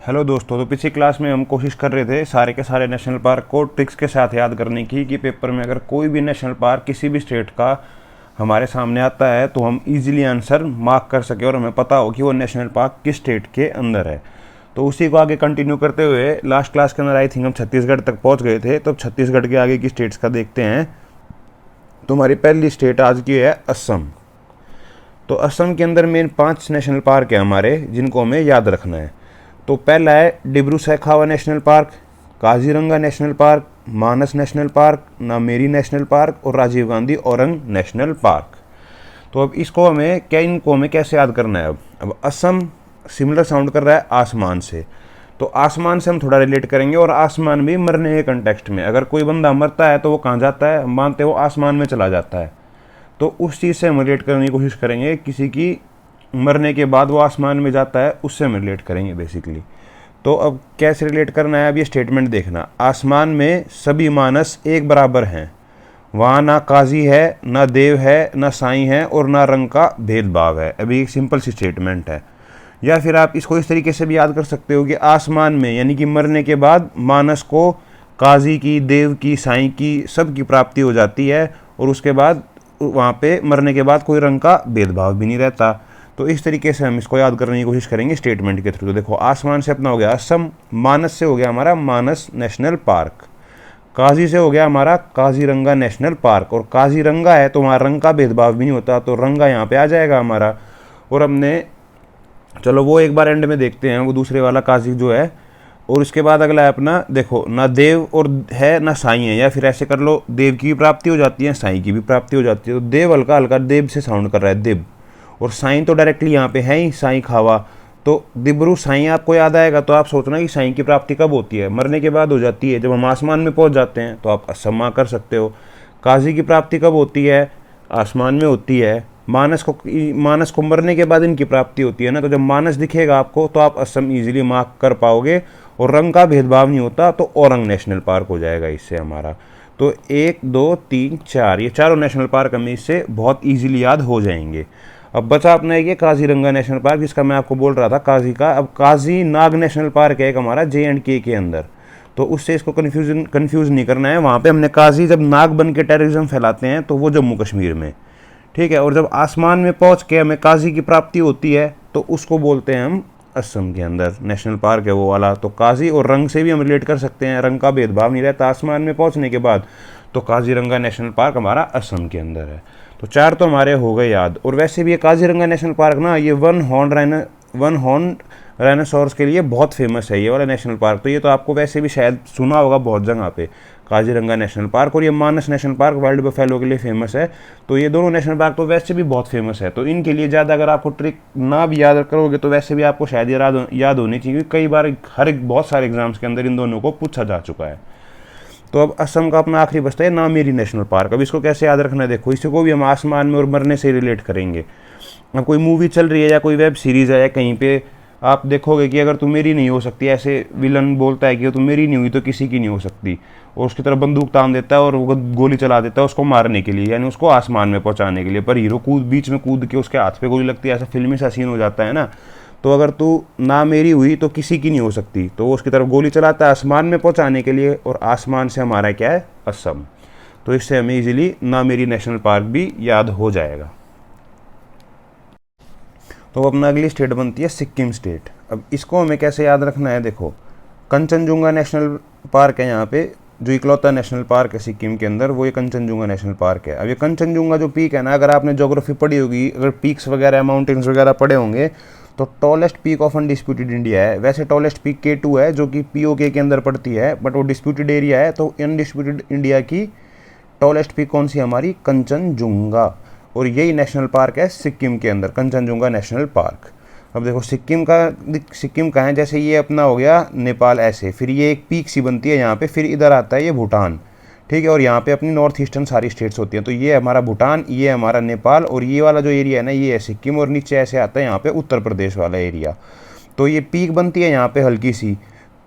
Hello दोस्तों, तो पिछली क्लास में हम कोशिश कर रहे थे सारे के सारे नेशनल पार्क को ट्रिक्स के साथ याद करने की कि पेपर में अगर कोई भी नेशनल पार्क किसी भी स्टेट का हमारे सामने आता है तो हम इजीली आंसर मार्क कर सके और हमें पता हो कि वो नेशनल पार्क किस स्टेट के अंदर है। तो उसी को आगे कंटिन्यू करते हुए लास्ट क्लास के अंदर आई थिंक हम छत्तीसगढ़ तक पहुँच गए थे। तो छत्तीसगढ़ के आगे की स्टेट्स का देखते हैं। तो हमारी पहली स्टेट आज की है असम। तो असम के अंदर मेन 5 नेशनल पार्क है हमारे, जिनको हमें याद रखना है। तो पहला है Dibru Saikhowa national park, Kaziranga national park, Manas national park, Nameri national park और राजीव गांधी औरंग नेशनल पार्क। तो अब इनको हमें कैसे याद करना है। अब असम सिमिलर साउंड कर रहा है आसमान से, तो आसमान से हम थोड़ा रिलेट करेंगे और आसमान भी मरने के कंटेक्स्ट में। अगर कोई बंदा मरता है तो वो कहाँ जाता है, मानते वो आसमान में चला जाता है। तो उस चीज़ से हम रिलेट करने की कोशिश करेंगे, किसी की मरने के बाद वो आसमान में जाता है उससे हम रिलेट करेंगे बेसिकली। तो अब कैसे रिलेट करना है, अब ये स्टेटमेंट देखना। आसमान में सभी मानस एक बराबर हैं, वहाँ ना काजी है, ना देव है, ना साईं है और ना रंग का भेदभाव है। अभी एक सिंपल सी स्टेटमेंट है। या फिर आप इसको इस तरीके से भी याद कर सकते हो कि आसमान में यानी कि मरने के बाद मानस को काजी की, देव की, साईं की सब की प्राप्ति हो जाती है और उसके बाद वहाँ पे मरने के बाद कोई रंग का भेदभाव भी नहीं रहता। तो इस तरीके से हम इसको याद करने की कोशिश करेंगे स्टेटमेंट के थ्रू। तो देखो, आसमान से अपना हो गया असम, मानस से हो गया हमारा मानस नेशनल पार्क, काजी से हो गया हमारा काजीरंगा नेशनल पार्क। और काजीरंगा है तो वहाँ रंग का भेदभाव भी नहीं होता, तो रंगा यहाँ पे आ जाएगा हमारा। और हमने चलो वो एक बार एंड में देखते हैं वो दूसरे वाला काजी जो है। और उसके बाद अगला है अपना, देखो ना देव और है ना साईं है, या फिर ऐसे कर लो देव की भी प्राप्ति हो जाती है, साईं की भी प्राप्ति हो जाती है। तो देव हल्का हल्का देव से साउंड कर रहा है, देव। और साईं तो डायरेक्टली यहाँ पे है ही, साईं खावा। तो दिब्रू साईं आपको याद आएगा तो आप सोचना कि साईं की प्राप्ति कब होती है, मरने के बाद हो जाती है, जब हम आसमान में पहुँच जाते हैं। तो आप असम कर सकते हो। काजी की प्राप्ति कब होती है, आसमान में होती है। मानस को मरने के बाद इनकी प्राप्ति होती है ना, तो जब मानस दिखेगा आपको तो आप असम इजीली मार्क कर पाओगे। और रंग का भेदभाव नहीं होता तो औरंग नेशनल पार्क हो जाएगा इससे हमारा। तो 1 2 3 4 ये चारों नेशनल पार्क हमें इससे बहुत इजीली याद हो जाएंगे। अब बचा अपना ये काजीरंगा नेशनल पार्क, जिसका मैं आपको बोल रहा था काजी का। अब काजी नाग नेशनल पार्क है एक हमारा JNK के अंदर, तो उससे इसको कन्फ्यूज़ नहीं करना है। वहाँ पे हमने काजी जब नाग बन के टेररिज्म फैलाते हैं तो वो जम्मू कश्मीर में, ठीक है। और जब आसमान में पहुँच के हमें काजी की प्राप्ति होती है तो उसको बोलते हैं हम असम के अंदर नेशनल पार्क है वो वाला। तो काजी और रंग से भी हम रिलेट कर सकते हैं, रंग का भेदभाव नहीं रहता आसमान में पहुंचने के बाद। तो काजीरंगा नेशनल पार्क हमारा असम के अंदर है। तो 4 तो हमारे हो गए याद। और वैसे भी ये काजीरंगा नेशनल पार्क ना, ये वन हॉर्न राइनोसॉरस के लिए बहुत फेमस है ये वाला नेशनल पार्क। तो ये तो आपको वैसे भी शायद सुना होगा बहुत जगह पे, काजीरंगा नेशनल पार्क। और ये मानस नेशनल पार्क वाइल्ड बफेलो के लिए फेमस है। तो ये दोनों नेशनल पार्क तो वैसे भी बहुत फेमस है। तो इनके लिए ज़्यादा अगर आपको ट्रिक ना भी याद करोगे तो वैसे भी आपको शायद याद होनी चाहिए, क्योंकि कई बार बहुत सारे एग्जाम्स के अंदर इन दोनों को पूछा जा चुका है। तो अब असम का अपना आखिरी बचता है नामेरी नेशनल पार्क। अब इसको कैसे याद रखना है, देखो इसको भी हम आसमान में और मरने से रिलेट करेंगे। अब कोई मूवी चल रही है या कोई वेब सीरीज़ है या कहीं पे आप देखोगे कि अगर तुम मेरी नहीं हो सकती, ऐसे विलन बोलता है कि तुम मेरी नहीं हुई तो किसी की नहीं हो सकती, और उसकी तरफ बंदूक तान देता है और वो गोली चला देता है उसको मारने के लिए, यानी उसको आसमान में पहुंचाने के लिए। पर हीरो बीच में कूद के उसके हाथ पे गोली लगती है, ऐसा फिल्मी सा सीन हो जाता है ना। तो अगर तू ना मेरी हुई तो किसी की नहीं हो सकती, तो वो उसकी तरफ गोली चलाता है आसमान में पहुंचाने के लिए, और आसमान से हमारा क्या है, असम। तो इससे हमें इजीली ना मेरी नेशनल पार्क भी याद हो जाएगा। तो अपना अगली स्टेट बनती है सिक्किम स्टेट। अब इसको हमें कैसे याद रखना है, देखो कंचनजुंगा नेशनल पार्क है यहाँ पे, जो इकलौता नेशनल पार्क है सिक्किम के अंदर, वो ये कंचनजुंगा नेशनल पार्क है। अब ये कंचनजुंगा जो पीक है ना, अगर आपने ज्योग्राफी पढ़ी होगी, अगर पीक्स वगैरह माउंटेन्स वगैरह पढ़े होंगे, तो tallest peak of undisputed India है। वैसे टॉलेस्ट पीक K2 है जो कि POK के अंदर पड़ती है, बट वो डिस्प्यूटेड एरिया है। तो अनडिस्प्यूटेड इंडिया की टॉलेस्ट पीक कौन सी हमारी, कंचनजुंगा। और यही नेशनल पार्क है सिक्किम के अंदर, कंचनजुंगा नेशनल पार्क। अब देखो सिक्किम का है, जैसे ये अपना हो गया नेपाल ऐसे, फिर ये एक पीक सी बनती है यहाँ पे, फिर इधर आता है ये भूटान, ठीक है। और यहाँ पे अपनी नॉर्थ ईस्टर्न सारी स्टेट्स होती हैं। तो ये हमारा भूटान, ये हमारा नेपाल, और ये वाला जो एरिया है ना ये है सिक्किम, और नीचे ऐसे आता है यहाँ पे उत्तर प्रदेश वाला एरिया। तो ये पीक बनती है यहाँ पे हल्की सी।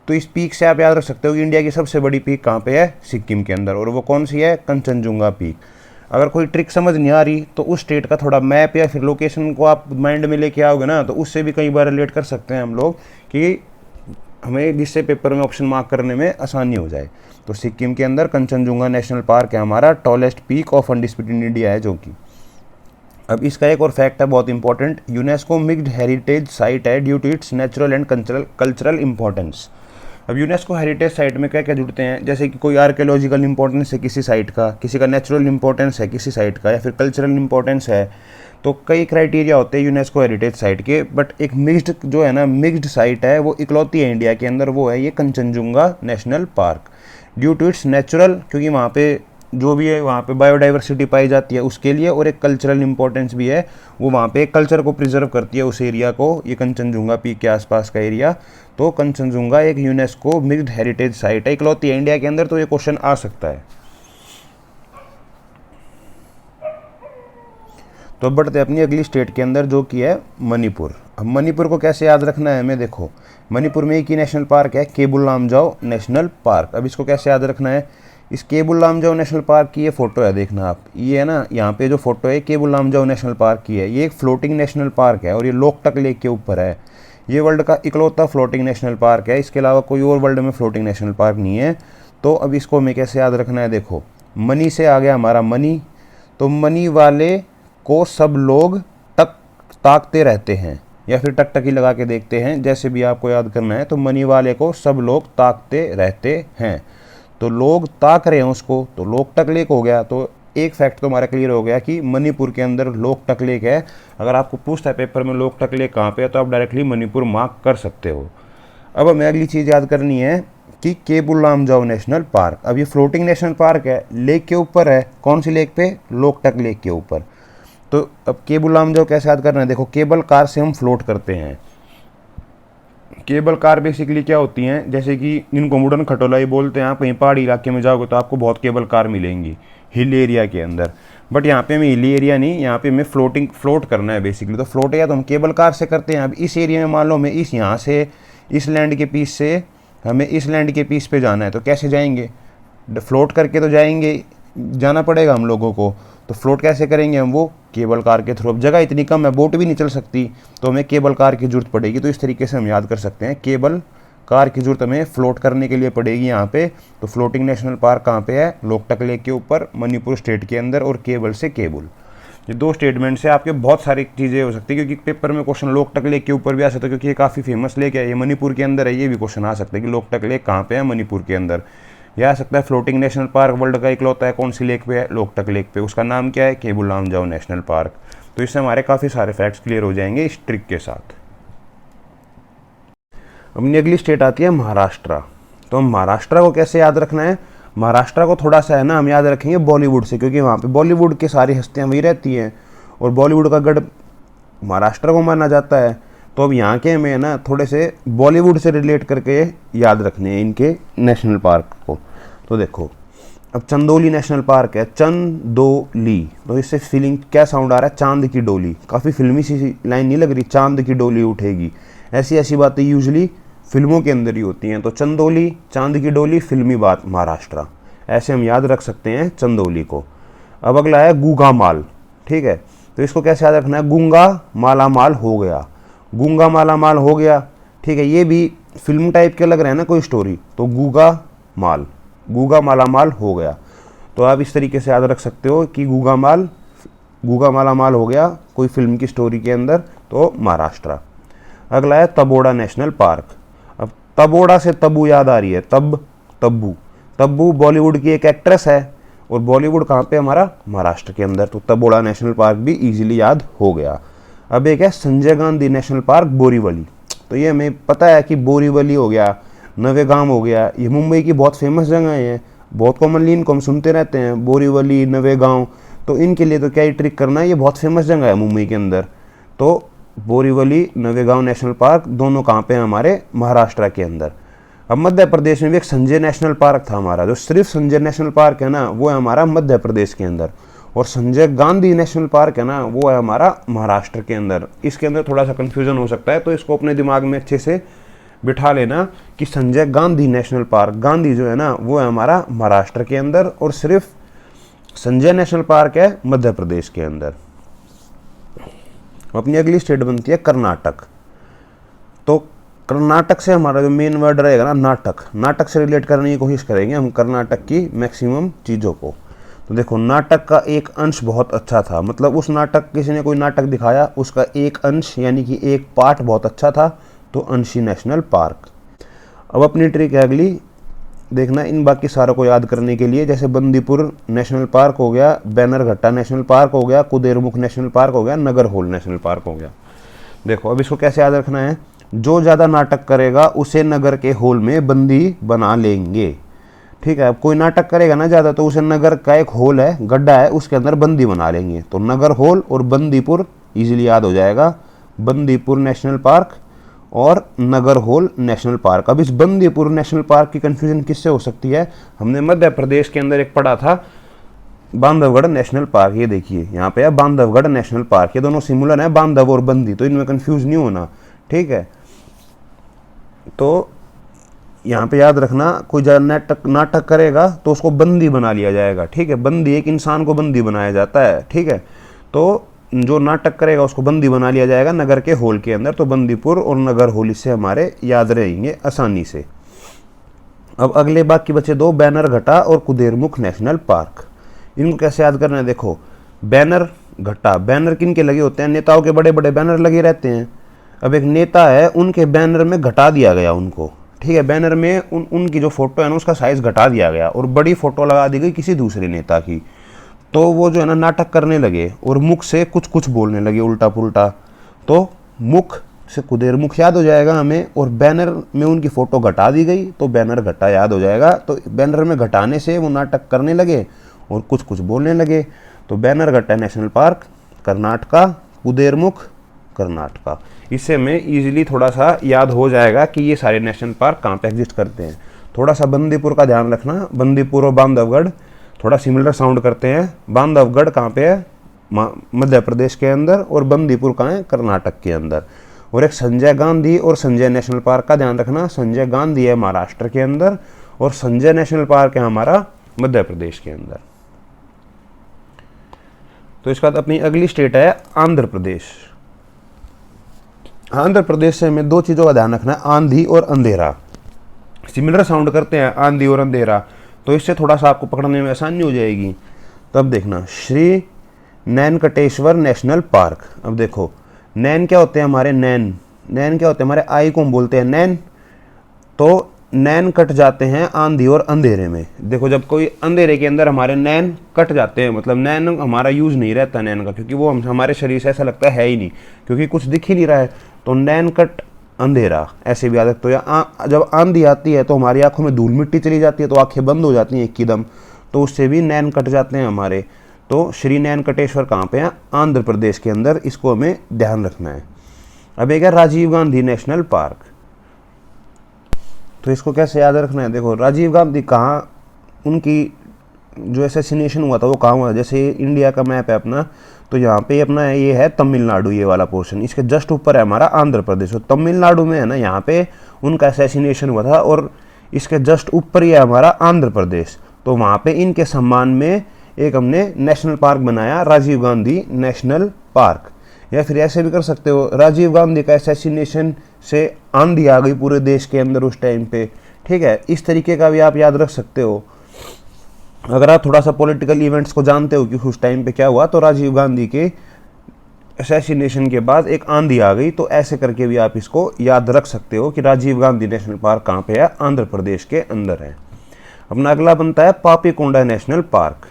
तो इस पीक से आप याद रख सकते हो कि इंडिया की सबसे बड़ी पीक कहाँ पे है, सिक्किम के अंदर, और वो कौन सी है, कंचनजुंगा पीक। अगर कोई ट्रिक समझ नहीं आ रही तो उस स्टेट का थोड़ा मैप या फिर लोकेशन को आप माइंड में लेके आओगे ना, तो उससे भी कई बार रिलेट कर सकते हैं हम लोग कि हमें, जिससे पेपर में ऑप्शन मार्क करने में आसानी हो जाए। तो सिक्किम के अंदर कंचनजुंगा नेशनल पार्क है हमारा, tallest peak of undisputed India है जो कि। अब इसका एक और फैक्ट है बहुत important, UNESCO mixed heritage site है due to its natural and cultural importance. अब यूनेस्को हेरिटेज साइट में क्या क्या जुड़ते हैं, जैसे कि कोई आर्कियोलॉजिकल इंपॉर्टेंस है किसी साइट का, किसी का नेचुरल इंपॉर्टेंस है किसी साइट का, या फिर कल्चरल इंपॉर्टेंस है, तो कई क्राइटेरिया होते हैं यूनेस्को हेरिटेज साइट के। बट एक मिक्स्ड जो है ना, मिक्स्ड साइट है वो इकलौती है इंडिया के अंदर, वो है ये Kanchenjunga national park due to its natural, क्योंकि वहाँ पे जो भी है वहाँ पे बायोडाइवर्सिटी पाई जाती है उसके लिए, और एक कल्चरल इंपॉर्टेंस भी है, वो वहाँ पे कल्चर को प्रिजर्व करती है उस एरिया को, ये कंचनजुंगा पीक के आसपास का एरिया। तो कंचनजुंगा एक यूनेस्को मिक्स्ड हेरिटेज साइट है, इकलौती है इंडिया के अंदर, तो ये क्वेश्चन आ सकता है। तो अब बढ़ते अपनी अगली स्टेट के अंदर जो कि है मणिपुर। अब मणिपुर को कैसे याद रखना है हमें, देखो मणिपुर में एक ही नेशनल पार्क है, केबुल लामजाओ नेशनल पार्क। अब इसको कैसे याद रखना है, इस केबुल लामजाओ नेशनल पार्क की ये फोटो है, देखना आप, ये है ना, यहाँ पे जो फोटो है केबुल लामजाओ नेशनल पार्क की है। ये एक फ्लोटिंग नेशनल पार्क है और ये लोकटक लेक के ऊपर है। ये वर्ल्ड का इकलौता फ्लोटिंग नेशनल पार्क है, इसके अलावा कोई और वर्ल्ड में फ्लोटिंग नेशनल पार्क नहीं है। तो अब इसको हमें कैसे याद रखना है, देखो मनी से आ गया हमारा मनी, तो मनी वाले को सब लोग टक ताकते रहते हैं, या फिर टकटकी लगा के देखते हैं, जैसे भी आपको याद करना है। तो मनी वाले को सब लोग ताकते रहते हैं, तो लोग ताक रहे हैं उसको, तो लोकटक लेक हो गया। तो एक फैक्ट तो हमारा क्लियर हो गया कि मणिपुर के अंदर लोकटक लेक है। अगर आपको पूछता है पेपर में लोकटक लेक कहाँ पे है, तो आप डायरेक्टली मणिपुर मार्क कर सकते हो। अब हमें अगली चीज़ याद करनी है कि केबुल लामजाओ नेशनल पार्क। अब ये फ्लोटिंग नेशनल पार्क है, लेक के ऊपर है, कौन सी लेक पे, लोकटक लेक के ऊपर। तो अब केबुल लामजाओ कैसे याद करना है, देखो केबल कार से हम फ्लोट करते हैं। केबल कार बेसिकली क्या होती हैं, जैसे कि इनको मुडन खटोलाई बोलते हैं, आप कहीं पहाड़ी इलाके में जाओगे तो आपको बहुत केबल कार मिलेंगी हिल एरिया के अंदर। बट यहाँ पे हमें हिल एरिया नहीं, यहाँ पे हमें फ्लोट करना है बेसिकली। तो फ्लोट या तो हम केबल कार से करते हैं। अब इस एरिया में मान लो हमें इस यहाँ से इस लैंड के पीस से हमें इस लैंड के पीस पे जाना है, तो कैसे जाएंगे, फ्लोट करके तो जाएंगे, जाना पड़ेगा हम लोगों को। तो फ्लोट कैसे करेंगे हम, वो केबल कार के थ्रू। अब जगह इतनी कम है, बोट भी नहीं चल सकती, तो हमें केबल कार की जरूरत पड़ेगी। तो इस तरीके से हम याद कर सकते हैं, केबल कार की जरूरत हमें फ्लोट करने के लिए पड़ेगी यहाँ पे। तो फ्लोटिंग नेशनल पार्क कहाँ पे है, लोकटक लेक के ऊपर, मणिपुर स्टेट के अंदर, और केबल से केबुल। ये दो स्टेटमेंट से आपके बहुत सारी चीज़ें हो सकती है, क्योंकि पेपर में क्वेश्चन लोकटक लेक के ऊपर भी आ सकता है, क्योंकि ये काफ़ी फेमस लेक है, ये मणिपुर के अंदर है, ये भी क्वेश्चन आ सकता है कि लोकटक लेक कहाँ पे है, मणिपुर के अंदर। यह आ सकता है फ्लोटिंग नेशनल पार्क वर्ल्ड का इकलौता है, कौन सी लेक पे है, लोकटक लेक पे, उसका नाम क्या है, केबुल लामजाओ नेशनल पार्क। तो इससे हमारे काफ़ी सारे फैक्ट्स क्लियर हो जाएंगे इस ट्रिक के साथ। अपनी अगली स्टेट आती है महाराष्ट्र। तो हम महाराष्ट्र को कैसे याद रखना है, महाराष्ट्र को थोड़ा सा है ना हम याद रखेंगे बॉलीवुड से, क्योंकि वहाँ पे बॉलीवुड की सारी हस्तियाँ वही रहती हैं और बॉलीवुड का गढ़ महाराष्ट्र को माना जाता है। तो अब यहाँ के हमें ना थोड़े से बॉलीवुड से रिलेट करके याद रखने हैं इनके नेशनल पार्क को। तो देखो अब चंदौली नेशनल पार्क है, चंदौली, तो इससे फीलिंग क्या साउंड आ रहा है, चांद की डोली। काफ़ी फिल्मी सी लाइन नहीं लग रही, चांद की डोली उठेगी, ऐसी ऐसी बातें यूजुअली फिल्मों के अंदर ही होती हैं। तो चंदौली, चांद की डोली, फिल्मी बात, महाराष्ट्र, ऐसे हम याद रख सकते हैं चंदौली को। अब अगला है गूंगा माल, ठीक है, तो इसको कैसे याद रखना है, गूंगा माला माल हो गया, गूंगा माला माल हो गया, ठीक है, ये भी फिल्म टाइप के लग रहे हैं ना कोई स्टोरी, तो गूंगा माल, गूंगा माला माल हो गया। तो आप इस तरीके से याद रख सकते हो कि गूंगा माला माल हो गया कोई फिल्म की स्टोरी के अंदर, तो महाराष्ट्र। अगला है तबोड़ा नेशनल पार्क। अब तबोड़ा से तब्बू याद आ रही है, तब्बू बॉलीवुड की एक एक्ट्रेस है, और बॉलीवुड कहाँ पे हमारा, महाराष्ट्र के अंदर। तो तबोड़ा नेशनल पार्क भी इजीली याद हो गया। अब एक है संजय गांधी नेशनल पार्क बोरीवली। तो ये हमें पता है कि बोरीवली हो गया, नवेगांव हो गया, ये मुंबई की बहुत फेमस जगह हैं, बहुत कॉमनली इनको हम सुनते रहते हैं, बोरीवली, नवेगांव। तो इनके लिए तो क्या ही ट्रिक करना है, ये बहुत फेमस जगह है मुंबई के अंदर। तो बोरीवली, नवेगांव नेशनल पार्क दोनों कहाँ पे हैं, हमारे महाराष्ट्र के अंदर। अब मध्य प्रदेश में भी एक संजय नेशनल पार्क था हमारा, जो सिर्फ संजय नेशनल पार्क है ना वो है हमारा मध्य प्रदेश के अंदर, और संजय गांधी नेशनल पार्क है ना वो है हमारा महाराष्ट्र के अंदर। इसके अंदर थोड़ा सा कंफ्यूजन हो सकता है, तो इसको अपने दिमाग में अच्छे से बिठा लेना कि संजय गांधी नेशनल पार्क, गांधी जो है ना वो है हमारा महाराष्ट्र के अंदर, और सिर्फ संजय नेशनल पार्क है मध्य प्रदेश के अंदर। अपनी अगली स्टेट बनती है कर्नाटक। तो कर्नाटक से हमारा जो मेन वर्ड रहेगा ना, नाटक, नाटक से रिलेट करने की कोशिश करेंगे हम कर्नाटक की मैक्सिमम चीज़ों को। तो देखो, नाटक का एक अंश बहुत अच्छा था, मतलब उस नाटक, किसी ने कोई नाटक दिखाया, उसका एक अंश यानी कि एक पार्ट बहुत अच्छा था, तो अंशी नेशनल पार्क। अब अपनी ट्रिक है अगली, देखना इन बाकी सारों को याद करने के लिए, जैसे बंदीपुर नेशनल पार्क हो गया, बैनरघट्टा नेशनल पार्क हो गया, कुदेरमुख नेशनल पार्क हो गया, नगरहोल नेशनल पार्क हो गया। देखो अब इसको कैसे याद रखना है, जो ज़्यादा नाटक करेगा उसे नगर के होल में बंदी बना लेंगे। ठीक है, अब कोई नाटक करेगा ना ज़्यादा, तो उसे नगर का एक होल है, गड्ढा है, उसके अंदर बंदी बना लेंगे। तो नगर होल और बंदीपुर इजीली याद हो जाएगा, बंदीपुर नेशनल पार्क और नगर होल नेशनल पार्क। अब इस बंदीपुर नेशनल पार्क की कन्फ्यूजन किससे हो सकती है, हमने मध्य प्रदेश के अंदर एक पढ़ा था बांधवगढ़ नेशनल पार्क, ये देखिए यहाँ पे है बांधवगढ़ नेशनल पार्क, ये दोनों सिमिलर है, बांधव और बंदी, तो इनमें कंफ्यूज नहीं होना। ठीक है, तो यहाँ पे याद रखना, कोई ज़्यादा नाटक करेगा तो उसको बंदी बना लिया जाएगा। ठीक है, बंदी, एक इंसान को बंदी बनाया जाता है। ठीक है, तो जो नाटक करेगा उसको बंदी बना लिया जाएगा नगर के होल के अंदर। तो बंदीपुर और नगर होल इससे हमारे याद रहेंगे आसानी से। अब अगले बाकी बचे दो, बैनरघट्टा और कुदेरमुख नेशनल पार्क। इनको कैसे याद करना है, देखो बैनरघट्टा, बैनर किन के लगे होते हैं, नेताओं के बड़े बड़े बैनर लगे रहते हैं। अब एक नेता है, उनके बैनर में घटा दिया गया उनको। ठीक है, बैनर में उनकी जो फोटो है ना, उसका साइज घटा दिया गया और बड़ी फोटो लगा दी गई किसी दूसरे नेता की। तो वो जो है ना नाटक करने लगे और मुख से कुछ कुछ बोलने लगे उल्टा पुल्टा, तो मुख से कुदेरमुख याद हो जाएगा हमें, और बैनर में उनकी फोटो घटा दी गई तो बैनरघट्टा याद हो जाएगा। तो बैनर में घटाने से वो नाटक करने लगे और कुछ कुछ बोलने लगे। तो बैनरघट्टा नेशनल पार्क कर्नाटका, कुदेरमुख कर्नाटका। इससे हमें ईजिली थोड़ा सा याद हो जाएगा कि ये सारे नेशनल पार्क कहाँ पे एग्जिस्ट करते हैं। थोड़ा सा बंदीपुर का ध्यान रखना, बंदीपुर और बांधवगढ़ थोड़ा सिमिलर साउंड करते हैं। बांधवगढ़ कहाँ पे है, मध्य प्रदेश के अंदर, और बंदीपुर कहाँ है, कर्नाटक के अंदर। और एक संजय गांधी और संजय नेशनल पार्क का ध्यान रखना, संजय गांधी है महाराष्ट्र के अंदर और संजय नेशनल पार्क है हमारा मध्य प्रदेश के अंदर। तो इसके बाद अपनी अगली स्टेट है आंध्र प्रदेश। आंध्र प्रदेश से हमें दो चीज़ों का ध्यान रखना है, आंधी और अंधेरा। सिमिलर साउंड करते हैं आंधी और अंधेरा, तो इससे थोड़ा सा आपको पकड़ने में आसानी हो जाएगी। तब देखना, श्री नैनकटेश्वर नेशनल पार्क। अब देखो, नैन क्या होते हैं हमारे, नैन, नैन क्या होते हैं हमारे, आई को हम बोलते हैं नैन। तो नैन कट जाते हैं आंधी और अंधेरे में। देखो, जब कोई अंधेरे के अंदर हमारे नैन कट जाते हैं, मतलब नैन हमारा यूज़ नहीं रहता नैन का, क्योंकि वो हमारे शरीर से ऐसा लगता है ही नहीं, क्योंकि कुछ दिख ही नहीं रहा है। तो नैन कट अंधेरा ऐसे भी याद रखते हो। या जब आंधी आती है तो हमारी आंखों में धूल मिट्टी चली जाती है, तो आंखें बंद हो जाती हैं एकदम, तो उससे भी नैन कट जाते हैं हमारे। तो श्री नैनकटेश्वर कहाँ पे है, आंध्र प्रदेश के अंदर, इसको हमें ध्यान रखना है। अब एक है राजीव गांधी नेशनल पार्क, तो इसको कैसे याद रखना है, देखो राजीव गांधी कहाँ, उनकी जो असैसिनेशन हुआ था वो कहाँ हुआ, जैसे इंडिया का मैप है अपना, तो यहाँ पे अपना ये है तमिलनाडु, ये वाला पोर्शन, इसके जस्ट ऊपर है हमारा आंध्र प्रदेश। तो तमिलनाडु में है ना, यहाँ पे उनका असैसिनेशन हुआ था, और इसके जस्ट ऊपर ही है हमारा आंध्र प्रदेश। तो वहाँ पे इनके सम्मान में एक हमने नेशनल पार्क बनाया, राजीव गांधी नेशनल पार्क। या फिर ऐसे भी कर सकते हो, राजीव गांधी का असैसिनेशन से आंधी आ गई पूरे देश के अंदर उस टाइम पे। ठीक है, इस तरीके का भी आप याद रख सकते हो। अगर आप थोड़ा सा पॉलिटिकल इवेंट्स को जानते हो कि उस टाइम पे क्या हुआ, तो राजीव गांधी के असैसिनेशन के बाद एक आंधी आ गई, तो ऐसे करके भी आप इसको याद रख सकते हो कि राजीव गांधी नेशनल पार्क कहाँ पे है, आंध्र प्रदेश के अंदर है। अपना अगला बनता है पापीकोंडा नेशनल पार्क।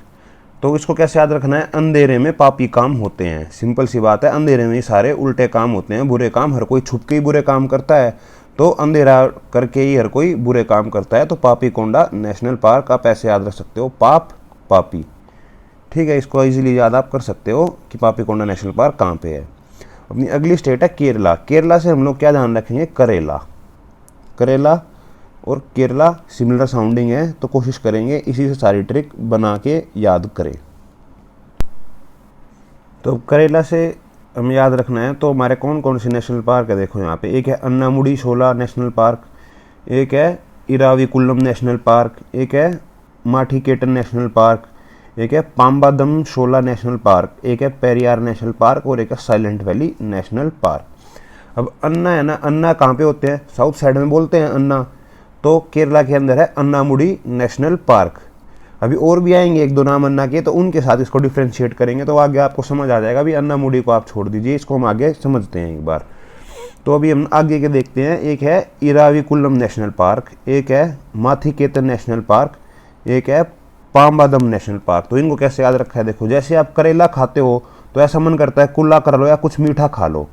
तो इसको कैसे याद रखना है, अंधेरे में पापी काम होते हैं। सिंपल सी बात है, अंधेरे में सारे उल्टे काम होते हैं, बुरे काम। हर कोई छुप के ही बुरे काम करता है, तो अंधेरा करके ही हर कोई बुरे काम करता है। तो पापीकोंडा नेशनल पार्क आप ऐसे याद रख सकते हो, पाप पापी। ठीक है, इसको इजीली याद आप कर सकते हो कि पापीकोंडा नेशनल पार्क कहाँ पे है। अपनी अगली स्टेट है केरला। केरला से हम लोग क्या ध्यान रखेंगे, करेला। करेला और केरला सिमिलर साउंडिंग है, तो कोशिश करेंगे इसी से सारी ट्रिक बना के याद करें। तो करेला से हमें याद रखना है, तो हमारे कौन कौन से नेशनल पार्क है, देखो यहाँ पे एक है अन्नामुडी शोला नेशनल पार्क, एक है इराविकुलम नेशनल पार्क, एक है माठीकेटन नेशनल पार्क, एक है पाम्बादम शोला नेशनल पार्क, एक है पेरियार नेशनल पार्क और एक है साइलेंट वैली नेशनल पार्क। अब अन्ना है ना, अन्ना कहाँ पे होते हैं, साउथ साइड में बोलते हैं अन्ना, तो केरला के अंदर है अन्नामुडी नेशनल पार्क। अभी और भी आएंगे एक दो नाम अन्ना के, तो उनके साथ इसको डिफ्रेंशिएट करेंगे तो आगे आपको समझ आ जाएगा। अभी अन्नामुडी को आप छोड़ दीजिए, इसको हम आगे समझते हैं एक बार। तो अभी हम आगे के देखते हैं, एक है इराविकुलम नेशनल पार्क, एक है माथिकेतन नेशनल पार्क, एक है पाम्बादम नेशनल पार्क। तो इनको कैसे याद रखा है, देखो जैसे आप करेला खाते हो तो ऐसा मन करता है कुल्ला कर लो या कुछ मीठा खा लो,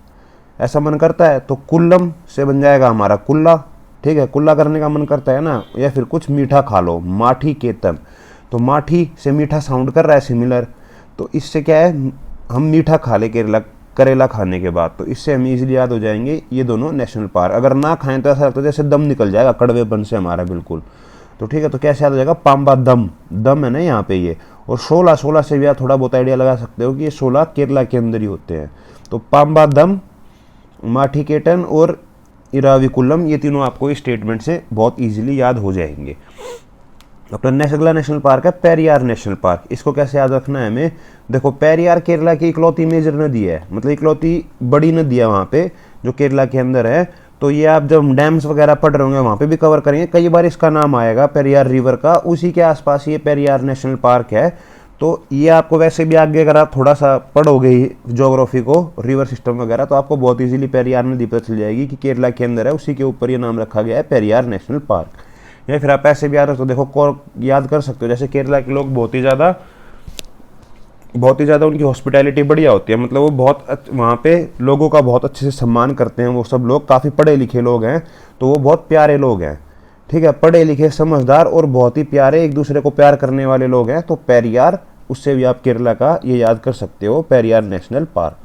ऐसा मन करता है, तो कुल्लम से बन जाएगा हमारा कुल्ला, ठीक है, कुल्ला करने का मन करता है ना, या फिर कुछ मीठा खा लो, माठी केतन, तो माठी से मीठा साउंड कर रहा है सिमिलर, तो इससे क्या है हम मीठा खा ले करेला खाने के बाद, तो इससे हमें इजीली याद हो जाएंगे ये दोनों नेशनल पार्क। अगर ना खाएं तो ऐसा लगता है जैसे दम निकल जाएगा कड़वेपन से हमारा बिल्कुल, तो ठीक है, तो कैसे याद हो जाएगा, पाम्बा दम, दम है ना यहाँ पे ये, और 16 से भी आप थोड़ा बहुत आइडिया लगा सकते हो कि ये 16 केरला के अंदर ही होते हैं। तो पाम्बा दम, माठीकेटन और इराविकुलम, ये तीनों आपको इस स्टेटमेंट से बहुत इजीली याद हो जाएंगे। अपना अगला नेशनल पार्क है पेरियार नेशनल पार्क। इसको कैसे याद रखना है हमें, देखो पेरियार केरला की इकलौती मेजर नदी है, मतलब इकलौती बड़ी नदी है वहाँ पे जो केरला के अंदर है। तो ये आप जब डैम्स वगैरह पढ़ रहे होंगे वहाँ पे भी कवर करेंगे, कई बार इसका नाम आएगा पेरियार रिवर का, उसी के आसपास ये पेरियार नेशनल पार्क है। तो ये आपको वैसे भी आगे अगर आप थोड़ा सा पढ़ोगे ही ज्योग्राफी को, रिवर सिस्टम वगैरह, तो आपको बहुत इजीली पेरियार नदी पता चल जाएगी कि केरला के अंदर है, उसी के ऊपर ये नाम रखा गया है पेरियार नेशनल पार्क। या फिर आप ऐसे भी याद रखो, देखो याद कर सकते हो, जैसे केरला के लोग बहुत ही ज़्यादा उनकी हॉस्पिटैलिटी बढ़िया होती है, मतलब वो बहुत वहाँ पे लोगों का बहुत अच्छे से सम्मान करते हैं, वो सब लोग काफ़ी पढ़े लिखे लोग हैं, तो वो बहुत प्यारे लोग हैं, ठीक है, पढ़े लिखे समझदार और बहुत ही प्यारे, एक दूसरे को प्यार करने वाले लोग हैं। तो पेरियार, उससे भी आप केरला का ये याद कर सकते हो, पेरियार नेशनल पार्क।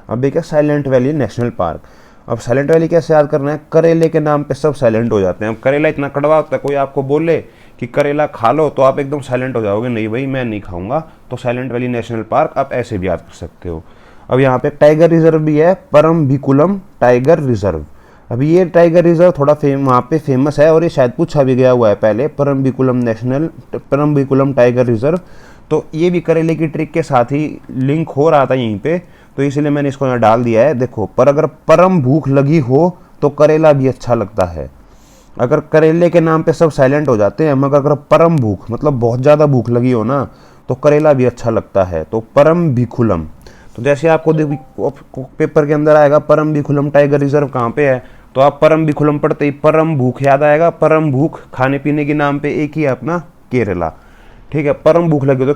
अब एक है साइलेंट वैली नेशनल पार्क। अब साइलेंट वैली कैसे याद करना है, करेले के नाम पे सब साइलेंट हो जाते हैं। अब करेला इतना कड़वा होता है, कोई आपको बोले कि करेला खा लो तो आप एकदम साइलेंट हो जाओगे, नहीं भाई मैं नहीं खाऊंगा, तो साइलेंट वैली नेशनल पार्क आप ऐसे भी याद कर सकते हो। अब यहाँ पे टाइगर रिजर्व भी है, परम्बिकुलम टाइगर रिजर्व। अभी ये टाइगर रिजर्व थोड़ा वहाँ पे फेमस है और ये शायद पूछा भी गया हुआ है पहले, परम्बिकुलम टाइगर रिजर्व। तो ये भी करेले की ट्रिक के साथ ही लिंक हो रहा था यहीं पे, तो इसलिए मैंने इसको यहाँ डाल दिया है। देखो, पर अगर परम भूख लगी हो तो करेला भी अच्छा लगता है। अगर करेले के नाम पे सब साइलेंट हो जाते हैं, मगर अगर परम भूख मतलब बहुत ज़्यादा भूख लगी हो ना, तो करेला भी अच्छा लगता है। तो परम भिकुलम, तो जैसे आपको पेपर के अंदर आएगा परम भिकुलम टाइगर रिजर्व कहाँ पे है, तो आप परम भिकुलम पढ़ते ही परम भूख याद आएगा। परम भूख खाने पीने के नाम पे एक ही है अपना केरला, ठीक है, परम भूख लगे तो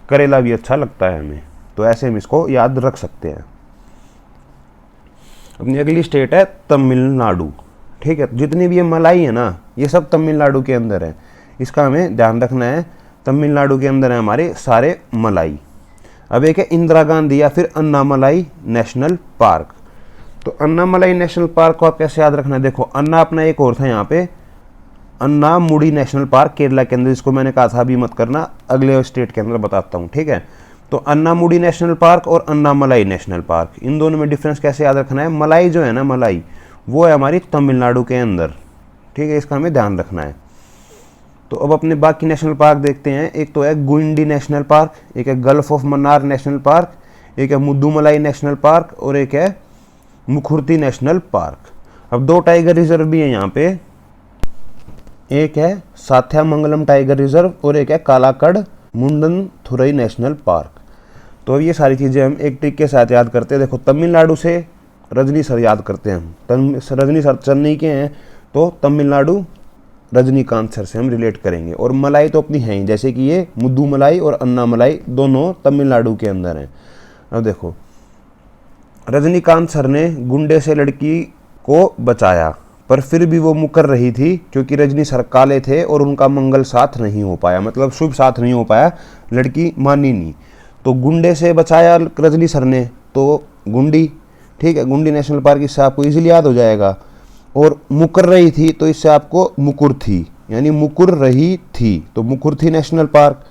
करेला भी अच्छा लगता है हमें, तो ऐसे हम इसको याद रख सकते हैं। अपनी अगली स्टेट है तमिलनाडु, ठीक है, जितनी भी ये मलाई है ना, ये सब तमिलनाडु के अंदर है, इसका हमें ध्यान रखना है। तमिलनाडु के अंदर है हमारे सारे मलाई। अब एक है इंदिरा गांधी या फिर अन्नामलाई नेशनल पार्क। तो अन्नामलाई नेशनल पार्क को आप कैसे याद रखना है, देखो अन्ना अपना एक और था यहाँ पे, अन्नामुडी नेशनल पार्क केरला के अंदर, जिसको मैंने कहा था अभी मत करना, अगले स्टेट के अंदर बताता हूँ, ठीक है। तो अन्नामुडी नेशनल पार्क और अन्नामलाई नेशनल पार्क, इन दोनों में डिफरेंस कैसे याद रखना है, मलाई जो है ना, मलाई वो है हमारी तमिलनाडु के अंदर, ठीक है, इसका हमें ध्यान रखना है। तो अब अपने बाकी नेशनल पार्क देखते हैं। एक तो है गुंडी नेशनल पार्क, एक है gulf of Mannar national park, एक है मुद्दुमलाई नेशनल पार्क और एक है मुखुर्ती नेशनल पार्क। अब दो टाइगर रिजर्व भी है यहाँ पे, एक है साथ्यामंगलम टाइगर रिजर्व और एक है कालाकड़ मुंडनथुरई नेशनल पार्क। तो अब ये सारी चीज़ें हम एक ट्रिक के साथ याद करते हैं। देखो, तमिलनाडु से रजनी सर याद करते हैं हम, रजनी सर चेन्नई के हैं, तो तमिलनाडु रजनीकांत सर से हम रिलेट करेंगे। और मलाई तो अपनी है ही, जैसे कि ये मुद्दू मलाई और अन्ना मलाई दोनों तमिलनाडु के अंदर हैं। अब देखो, रजनीकांत सर ने गुंडे से लड़की को बचाया, पर फिर भी वो मुकर रही थी क्योंकि रजनी सर काले थे और उनका मंगल साथ नहीं हो पाया, मतलब शुभ साथ नहीं हो पाया, लड़की मानी नहीं। तो गुंडे से बचाया रजनी सर ने, तो गुंडी, ठीक है, गुंडी नेशनल पार्क, इससे आपको इजीली याद हो जाएगा। और मुकर रही थी, तो इससे आपको मुकुर थी, यानी मुकुर रही थी, तो मुकुरथी नेशनल पार्क।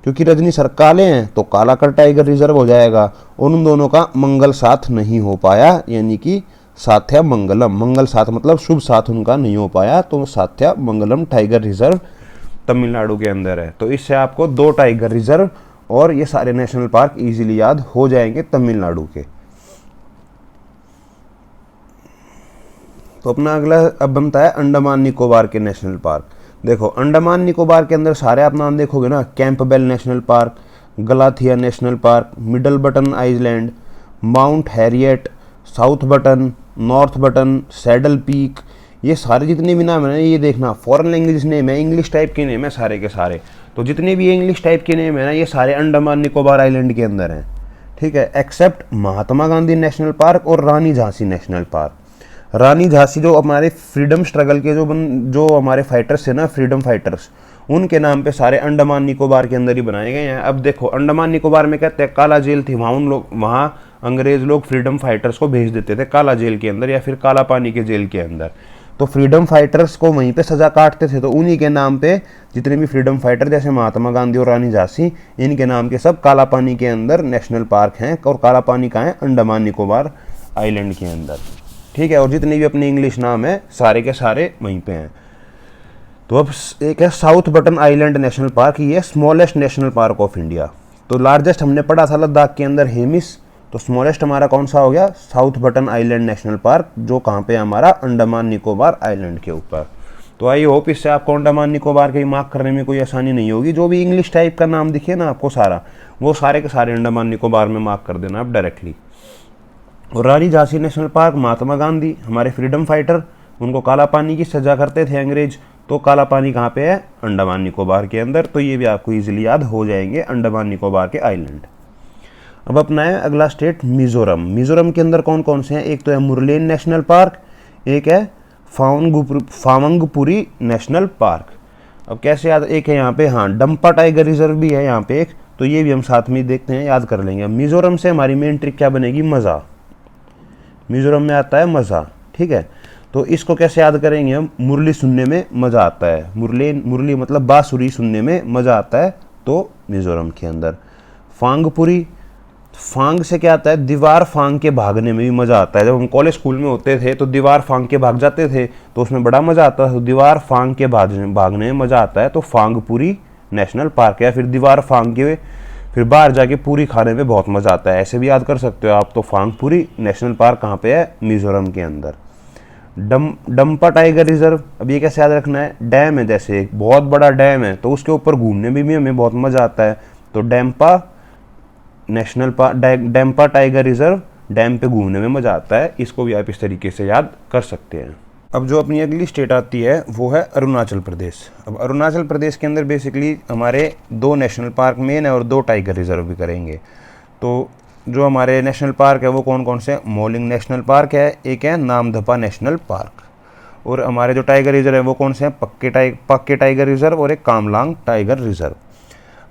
क्योंकि रजनी सर काले हैं तो कालाकड़ टाइगर रिजर्व हो जाएगा, और उन दोनों का मंगल साथ नहीं हो पाया, यानी कि साथ्या मंगलम, मंगल साथ मतलब शुभ साथ उनका नहीं हो पाया, तो साथ्या मंगलम टाइगर रिजर्व तमिलनाडु के अंदर है। तो इससे आपको दो टाइगर रिजर्व और ये सारे नेशनल पार्क इजीली याद हो जाएंगे तमिलनाडु के। तो अपना अगला अब बनता है अंडमान निकोबार के नेशनल पार्क। देखो अंडमान निकोबार के अंदर सारे आप नाम देखोगे ना, Campbell national park, Galathea national park, middle button island, mount Harriet, south button, north button, saddle peak, ये सारे जितने भी नाम है ना, ये देखना फॉरेन लैंग्वेज नेम है, इंग्लिश टाइप के नेम है सारे के सारे। तो जितने भी इंग्लिश टाइप के नेम है ना, ये सारे अंडमान निकोबार आइलैंड के अंदर हैं, ठीक है, accept Mahatma Gandhi national park और रानी झांसी नेशनल पार्क। रानी झांसी जो हमारे फ्रीडम स्ट्रगल के जो हमारे फाइटर्स थे ना, फ्रीडम फाइटर्स, उनके नाम पे सारे अंडमान निकोबार के अंदर ही बनाए गए हैं। अब देखो अंडमान निकोबार में कहते हैं काला जेल थी, वहाँ अंग्रेज लोग फ्रीडम फाइटर्स को भेज देते थे काला जेल के अंदर या फिर काला पानी के जेल के अंदर। तो फ्रीडम फाइटर्स को वहीं पे सजा काटते थे, तो उन्हीं के नाम पे जितने भी फ्रीडम फाइटर जैसे महात्मा गांधी और रानी झांसी, इनके नाम के सब काला पानी के अंदर नेशनल पार्क हैं। और काला पानी कहाँ है? अंडमान निकोबार आइलैंड के अंदर, ठीक है। और जितने भी अपने इंग्लिश नाम है सारे के सारे वहीं पे हैं। तो अब एक है South Button Island national park, ये smallest national park of India. तो लार्जेस्ट हमने पढ़ा था लद्दाख के अंदर हेमिस, तो स्मॉलेस्ट हमारा कौन सा हो गया? South Button Island national park, जो कहाँ पे हमारा अंडमान निकोबार आइलैंड के ऊपर। तो आई होप इससे आपको अंडमान निकोबार के मार्क करने में कोई आसानी नहीं होगी। जो भी इंग्लिश टाइप का नाम दिखे ना आपको सारा, वो सारे के सारे अंडमान निकोबार में मार्क कर देना आप डायरेक्टली। और रानी झांसी नेशनल पार्क, महात्मा गांधी हमारे फ्रीडम फाइटर, उनको काला पानी की सजा करते थे अंग्रेज, तो काला पानी कहाँ पे है? अंडमान निकोबार के अंदर। तो ये भी आपको इजीली याद हो जाएंगे अंडमान निकोबार के आइलैंड। अब अपना है अगला स्टेट मिजोरम। मिजोरम के अंदर कौन कौन से हैं? एक तो है मुरलेन नेशनल पार्क, एक है फावंगपुरी नेशनल पार्क। अब कैसे याद? एक है यहाँ पे, हाँ, डंपा टाइगर रिजर्व भी है यहाँ पे एक, तो ये भी हम साथ में देखते हैं, याद कर लेंगे। मिजोरम से हमारी मेन ट्रिक क्या बनेगी? मज़ा। मिजोरम में आता है मज़ा, ठीक है। तो इसको कैसे याद करेंगे हम? मुरली सुनने में मज़ा आता है, मुरली मतलब बांसुरी सुनने में मज़ा आता है, तो मिजोरम के अंदर। फांगपुरी, फांग से क्या आता है? दीवार फांग के भागने में भी मज़ा आता है। जब हम कॉलेज स्कूल में होते थे तो दीवार फांग के भाग जाते थे, तो उसमें बड़ा मज़ा आता था। तो दीवार फांग के भागने में मज़ा आता है, तो फांगपुरी नेशनल पार्क। या फिर दीवार फांग के फिर बाहर जाके पूरी खाने में बहुत मज़ा आता है, ऐसे भी याद कर सकते हो आप। तो फांगपुरी नेशनल पार्क कहाँ पे है? मिजोरम के अंदर। डंपा टाइगर रिजर्व, अब ये कैसे याद रखना है? डैम है, जैसे एक बहुत बड़ा डैम है, तो उसके ऊपर घूमने में भी हमें बहुत मज़ा आता है। तो Dampa national park, Dampa tiger reserve, dam पे घूमने में मज़ा आता है। इसको भी आप इस तरीके से याद कर सकते हैं। अब जो अपनी अगली स्टेट आती है वो है अरुणाचल प्रदेश। अब अरुणाचल प्रदेश के अंदर बेसिकली हमारे 2 नेशनल पार्क मेन है और 2 टाइगर रिजर्व भी करेंगे। तो जो हमारे नेशनल पार्क है वो कौन कौन से? मोलिंग नेशनल पार्क है, एक है नामदफा नेशनल पार्क। और हमारे जो टाइगर रिजर्व है वो कौन से हैं? पक्के टाइगर रिजर्व और एक कामलांग टाइगर रिजर्व।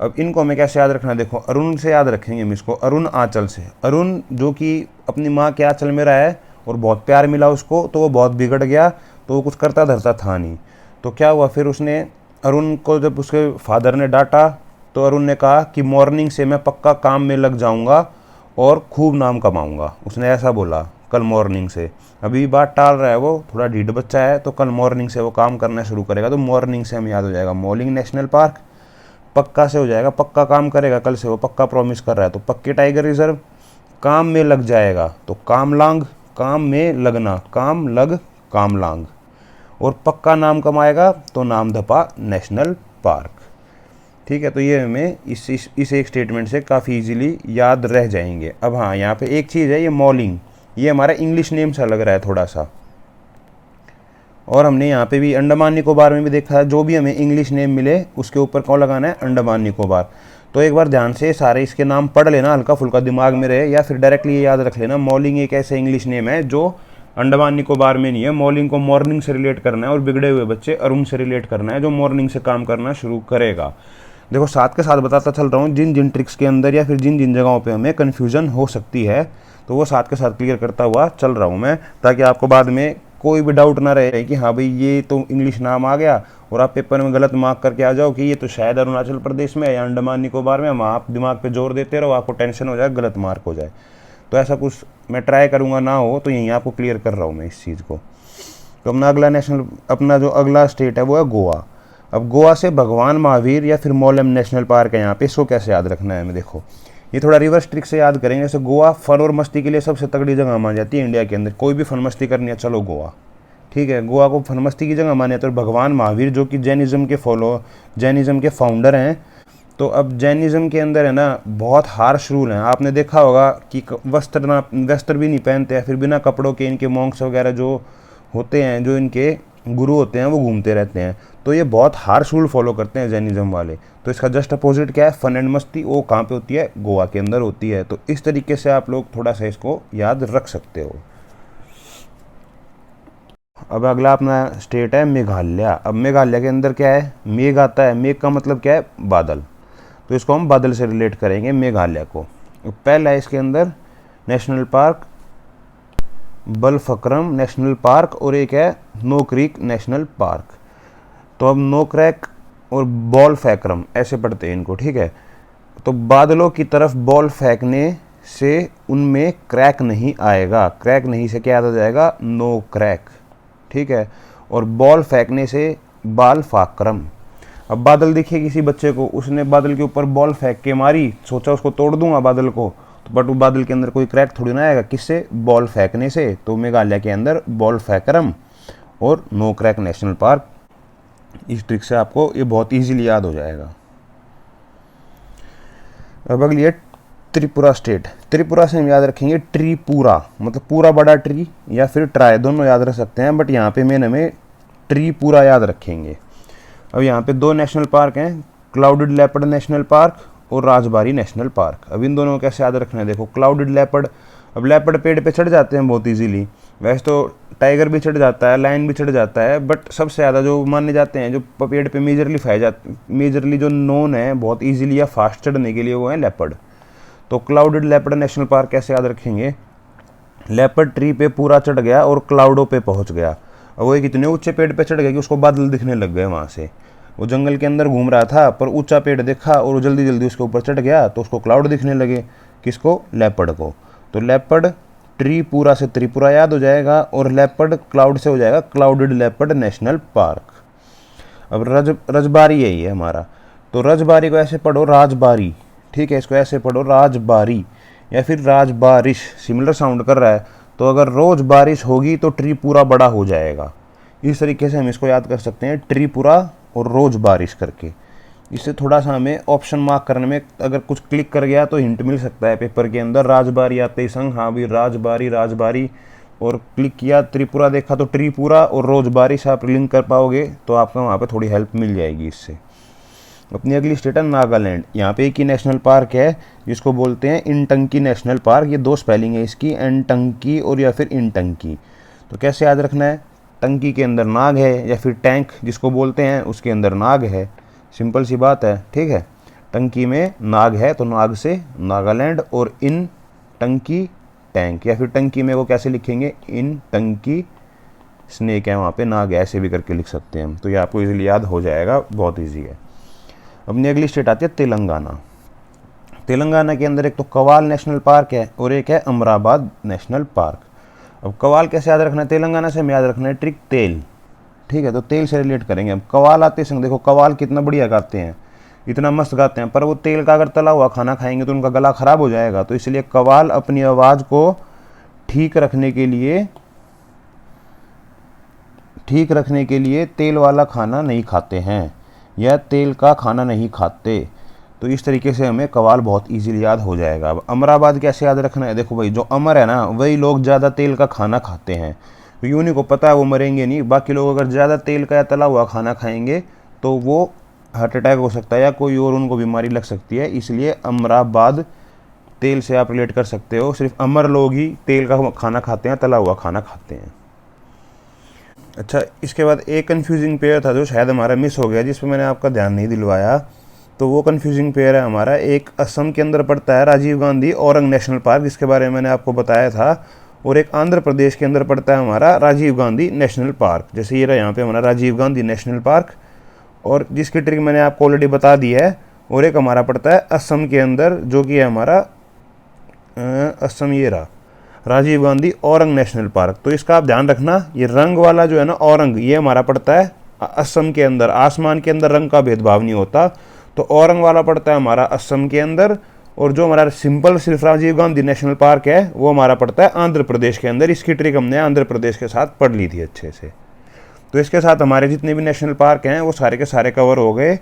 अब इनको हमें कैसे याद रखना है? देखो अरुण से याद रखेंगे हम इसको, अरुण आंचल से। अरुण जो कि अपनी माँ के आंचल में रहा है और बहुत प्यार मिला उसको, तो वो बहुत बिगड़ गया, तो वो कुछ करता धरता था नहीं। तो क्या हुआ फिर? उसने अरुण को जब उसके फादर ने डांटा, तो अरुण ने कहा कि मॉर्निंग से मैं पक्का काम में लग जाऊंगा और खूब नाम कमाऊंगा। उसने ऐसा बोला कल मॉर्निंग से। अभी बात टाल रहा है, वो थोड़ा ढीठ बच्चा है, तो कल मॉर्निंग से वो काम करना शुरू करेगा। तो मॉर्निंग से हमें याद हो जाएगा मोलिंग नेशनल पार्क। पक्का से हो जाएगा, पक्का काम करेगा कल से, वो पक्का प्रॉमिस कर रहा है, तो पक्के टाइगर रिजर्व। काम में लग जाएगा तो कामलांग, काम में लगना, काम लग कामलांग। और पक्का नाम कमाएगा तो नामदफा नेशनल पार्क, ठीक है। तो ये हमें इस एक स्टेटमेंट से काफ़ी इजीली याद रह जाएंगे। अब हाँ, यहाँ पे एक चीज़ है, ये मॉलिंग, ये हमारा इंग्लिश नेम सा लग रहा है थोड़ा सा। और हमने यहाँ पे भी अंडमान निकोबार में भी देखा है, जो भी हमें इंग्लिश नेम मिले उसके ऊपर कौन लगाना है? अंडमान निकोबार। तो एक बार ध्यान से सारे इसके नाम पढ़ लेना, हल्का फुल्का दिमाग में रहे, या फिर डायरेक्टली ये याद रख लेना, मॉलिंग एक ऐसे इंग्लिश नेम है जो अंडमान निकोबार में नहीं है। मॉलिंग को मॉर्निंग से रिलेट करना है, और बिगड़े हुए बच्चे अरुण से रिलेट करना है, जो मॉर्निंग से काम करना शुरू करेगा। देखो साथ के साथ बताता चल रहा हूँ, जिन जिन ट्रिक्स के अंदर या फिर जिन जिन जगहों पे हमें कन्फ्यूजन हो सकती है, तो वो साथ के साथ क्लियर करता हुआ चल रहा हूँ मैं, ताकि आपको बाद में कोई भी डाउट ना रहे कि हाँ भाई ये तो इंग्लिश नाम आ गया और आप पेपर में गलत मार्क करके आ जाओ कि ये तो शायद अरुणाचल प्रदेश में या अंडमान निकोबार में। आप दिमाग पे जोर देते रहो, आपको टेंशन हो जाए, गलत मार्क हो जाए। तो ऐसा कुछ मैं ट्राई करूँगा ना हो, तो यहीं आपको क्लियर कर रहा हूँ मैं इस चीज़ को। तो अपना जो अगला स्टेट है वो है गोवा। अब गोवा से भगवान महावीर या फिर मोलेम नेशनल पार्क है यहाँ पे, इसको कैसे याद रखना है हमें? देखो ये थोड़ा रिवर्स ट्रिक से याद करेंगे। जैसे गोवा फन और मस्ती के लिए सबसे तगड़ी जगह मानी जाती है इंडिया के अंदर, कोई भी फन मस्ती करनी है चलो गोवा, ठीक है। गोवा को फनमस्ती की जगह माने तो भगवान महावीर जो कि जैनिज़्म के फाउंडर हैं। तो अब जैनिज़्म के अंदर है ना बहुत हार्श रूल हैं। आपने देखा होगा कि वस्त्र भी नहीं पहनते हैं, फिर बिना कपड़ों के इनके मॉन्क्स वगैरह जो होते हैं, जो इनके गुरु होते हैं, वो घूमते रहते हैं। तो ये बहुत हार्श रूल फॉलो करते हैं जैनिज़्म वाले। तो इसका जस्ट अपोजिट क्या है, फन एंड मस्ती, वो कहाँ पे होती है, गोवा के अंदर होती है। तो इस तरीके से आप लोग थोड़ा सा इसको याद रख सकते हो। अब अगला अपना स्टेट है मेघालय। अब मेघालय के अंदर क्या है, मेघ आता है। मेघ का मतलब क्या है, बादल। तो इसको हम बादल से रिलेट करेंगे मेघालय को। पहला है इसके अंदर national park Balphakram national park, और एक है नो क्रीक नेशनल पार्क। तो अब नो क्रैक और बॉल फैक्रम ऐसे पढ़ते हैं इनको, ठीक है। तो बादलों की तरफ बॉल फेंकने से उनमें क्रैक नहीं आएगा। क्रैक नहीं से क्या याद आ जाएगा, नो क्रैक, ठीक है। और बॉल फेंकने से बाल फाक्रम। अब बादल दिखे किसी बच्चे को, उसने बादल के ऊपर बॉल फेंक के मारी, सोचा उसको तोड़ दूंगा बादल को, तो बट वो बादल के अंदर कोई क्रैक थोड़ी ना आएगा, किससे, बॉल फेंकने से। तो मेघालय के अंदर बॉल फैक्रम और नो क्रैक नेशनल पार्क। इस ट्रिक से आपको ये बहुत इजीली याद हो जाएगा। अब अगली है त्रिपुरा स्टेट। त्रिपुरा से हम याद रखेंगे ट्रीपुरा, मतलब पूरा बड़ा ट्री, या फिर ट्राई, दोनों याद रख सकते हैं, बट यहाँ पे मेन हमें ट्रीपुरा याद रखेंगे। अब यहाँ पे 2 नेशनल पार्क हैं, क्लाउडेड लेपर्ड नेशनल पार्क और राजबारी नेशनल पार्क। अब इन दोनों को कैसे याद रखना है, देखो क्लाउडेड लेपर्ड, अब लेपर्ड पेड़ पे चढ़ जाते हैं बहुत इजीली। वैसे तो टाइगर भी चढ़ जाता है, लायन भी चढ़ जाता है, बट सबसे ज़्यादा जो माने जाते हैं, जो पेड़ पे मेजरली जो नोन है बहुत इजीली या फास्ट चढ़ने के लिए, वो है लेपर्ड। तो क्लाउडेड लेपर्ड नेशनल पार्क कैसे याद रखेंगे, लेपर्ड ट्री पे पूरा चढ़ गया और क्लाउडों पे पहुंच गया। और वो एक इतने ऊंचे पेड़ पे चढ़ गया कि उसको बादल दिखने लग गए। वहाँ से वो जंगल के अंदर घूम रहा था, पर ऊंचा पेड़ देखा और वो जल्दी जल्दी उसके ऊपर चढ़ गया, तो उसको क्लाउड दिखने लगे। किसको, लेपर्ड को। तो लेपर्ड ट्री पूरा से त्रिपुरा याद हो जाएगा, और लेपर्ड क्लाउड से हो जाएगा क्लाउडेड लेपर्ड नेशनल पार्क। अब रजबारी यही है हमारा। तो रजबारी को ऐसे पढ़ो राजबारी, ठीक है। इसको ऐसे पढ़ो राजबारी या फिर राजबारिश, सिमिलर साउंड कर रहा है। तो अगर रोज बारिश होगी तो ट्री पूरा बड़ा हो जाएगा। इस तरीके से हम इसको याद कर सकते हैं, ट्री पूरा और रोज बारिश करके। इससे थोड़ा सा हमें ऑप्शन मार्क करने में अगर कुछ क्लिक कर गया तो हिंट मिल सकता है पेपर के अंदर। राजबारी आते ही संग, हाँ भी राजबारी, और क्लिक किया त्रिपुरा देखा तो त्रिपुरा और रोज बारिश आप लिंक कर पाओगे, तो आपको वहाँ पे थोड़ी हेल्प मिल जाएगी इससे। अपनी अगली स्टेट है नागालैंड। यहाँ पे एक ही नेशनल पार्क है जिसको बोलते हैं इनटंकी नेशनल पार्क। ये 2 स्पेलिंग है इसकी, एनटंकी और या फिर इनटंकी। तो कैसे याद रखना है, टंकी के अंदर नाग है, या फिर टैंक जिसको बोलते हैं उसके अंदर नाग है। सिंपल सी बात है, ठीक है। टंकी में नाग है तो नाग से नागालैंड, और इन टंकी टैंक, या फिर टंकी में वो कैसे लिखेंगे, इन टंकी स्नेक है, वहाँ पे नाग है, ऐसे भी करके लिख सकते हैं हम। तो ये आपको इजीली याद हो जाएगा, बहुत ईजी है। अपनी अगली स्टेट आती है तेलंगाना। तेलंगाना के अंदर एक तो कवाल नेशनल पार्क है और एक है अमराबाद नेशनल पार्क। अब कवाल कैसे याद रखना है, तेलंगाना से हमें याद रखना है ट्रिक तेल, ठीक है। तो तेल से रिलेट करेंगे। अब कवाल आते संग देखो, कवाल कितना बढ़िया गाते हैं, इतना मस्त गाते हैं, पर वो तेल का अगर तला हुआ खाना खाएंगे तो उनका गला खराब हो जाएगा। तो इसलिए कवाल अपनी आवाज़ को ठीक रखने के लिए तेल वाला खाना नहीं खाते हैं, या तेल का खाना नहीं खाते। तो इस तरीके से हमें कवाल बहुत इजीली याद हो जाएगा। अब अमराबाद कैसे याद रखना है, देखो भाई, जो अमर है ना वही लोग ज़्यादा तेल का खाना खाते हैं, क्योंकि उन्हीं को पता है वो मरेंगे नहीं। बाकी लोग अगर ज़्यादा तेल का या तला हुआ खाना खाएंगे तो वो हार्ट अटैक हो सकता है या कोई और उनको बीमारी लग सकती है। इसलिए अमराबाद तेल से आप रिलेट कर सकते हो। सिर्फ अमर लोग ही तेल का खाना खाते हैं, तला हुआ खाना खाते हैं। अच्छा, इसके बाद एक कन्फ्यूजिंग पेयर था जो शायद हमारा मिस हो गया, जिस पर मैंने आपका ध्यान नहीं दिलवाया। तो वो कन्फ्यूजिंग पेयर है हमारा, एक असम के अंदर पड़ता है राजीव गांधी औरंग नेशनल पार्क, जिसके बारे में मैंने आपको बताया था, और एक आंध्र प्रदेश के अंदर पड़ता है हमारा राजीव गांधी नेशनल पार्क। जैसे ये रहा यहाँ पे हमारा राजीव गांधी नेशनल पार्क, और जिसकी ट्रिक मैंने आपको ऑलरेडी बता दी है। और एक हमारा पड़ता है असम के अंदर, जो कि है हमारा असम, ये रहा राजीव गांधी औरंग नेशनल पार्क। तो इसका आप ध्यान रखना, ये रंग वाला जो है ना औरंग, ये हमारा पड़ता है असम के अंदर। आसमान के अंदर रंग का भेदभाव नहीं होता। तो औरंग वाला पड़ता है हमारा असम के अंदर, और जो हमारा सिंपल सिर्फ राजीव गांधी नेशनल पार्क है वो हमारा पड़ता है आंध्र प्रदेश के अंदर। इसकी ट्रिक हमने आंध्र प्रदेश के साथ पढ़ ली थी अच्छे से। तो इसके साथ हमारे जितने भी नेशनल पार्क हैं वो सारे के सारे कवर हो गए।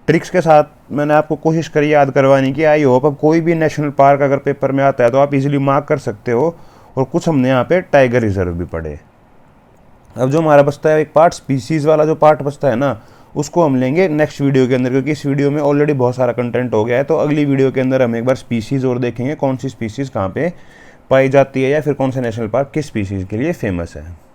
ट्रिक्स के साथ मैंने आपको कोशिश करी याद करवाने की। आई होप अब कोई भी नेशनल पार्क अगर पेपर में आता है तो आप इजीली मार्क कर सकते हो। और कुछ हमने यहाँ पे टाइगर रिजर्व भी पढ़े। अब जो हमारा बचता है एक पार्ट, स्पीसीज़ वाला जो पार्ट बचता है ना, उसको हम लेंगे नेक्स्ट वीडियो के अंदर, क्योंकि इस वीडियो में ऑलरेडी बहुत सारा कंटेंट हो गया है। तो अगली वीडियो के अंदर हम एक बार स्पीसीज़ और देखेंगे, कौन सी स्पीसीज़ कहाँ पे पाई जाती है या फिर कौन सा नेशनल पार्क किस स्पीसीज़ के लिए फेमस है।